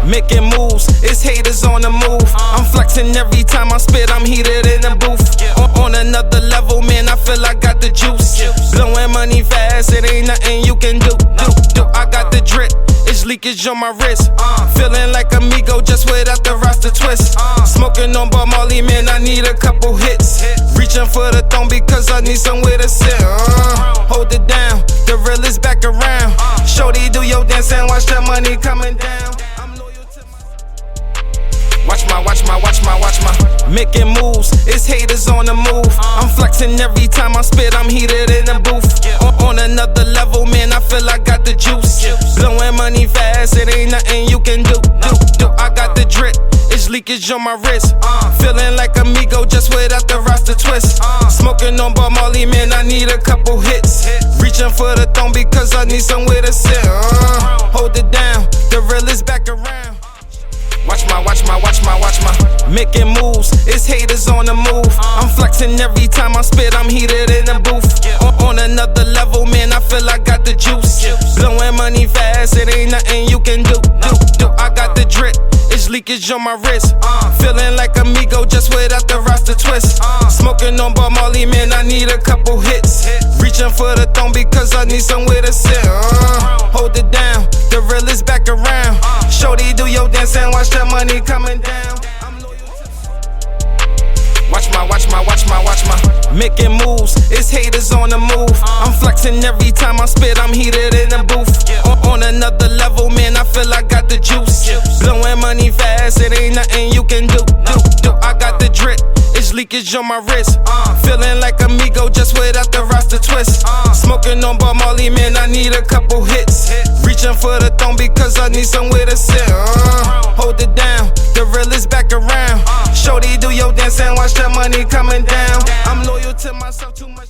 Making moves, it's haters on the move. I'm flexing every time I spit, I'm heated in the booth. On another level, man, I feel I got the juice. Blowing money fast, it ain't nothing you can do. I got the drip, it's leakage on my wrist. Feeling like amigo just without the roster twist. Smoking on Bob Marley, man, I need a couple hits. Reaching for the throne because I need somewhere to sit. Hold it down, the real is back around. Shorty, do your dance and watch the money coming down. I'm loyal to my... Watch my. Making moves, it's haters on the move. I'm flexing every time I spit, I'm heated in the booth. On another level, man, I feel I got the juice. Blowing money fast, it ain't nothing you can do. I got the drip, it's leakage on my wrist. Feeling like amigo just without the roster twist. Smoking on Bob Marley, man, I need a couple hits. Reaching for the throne because I need somewhere to sit. Hold it down, the real is back around. Watch my. Making moves, it's haters on the move. I'm flexing every time I spit, I'm heated in the booth. On another level, man, I feel I got the juice. Blowing money fast, it ain't nothing you can do. I got the drip, it's leakage on my wrist. Feeling like amigo just without the roster twist. Smoking on Bob Marley, man, I need a couple hits. Reaching for the throne because I need somewhere to sit. Hold it down, the real is back around. Shorty, do your dance and watch the money coming down. I'm loyal to Watch my. Making moves, it's haters on the move. I'm flexing every time I spit, I'm heated in the booth. On another level, man, I feel I got the juice. Blowing money fast, it ain't nothing you can do. I got the drip, it's leakage on my wrist. Feeling like amigo just without the roster twist. Smoking on Bob Marley, man, I need a couple hits. Reaching for the throne because I need somewhere to sit. Hold it down, the real is back around. Shorty, do your dance and watch the money coming down. I'm loyal to myself too much.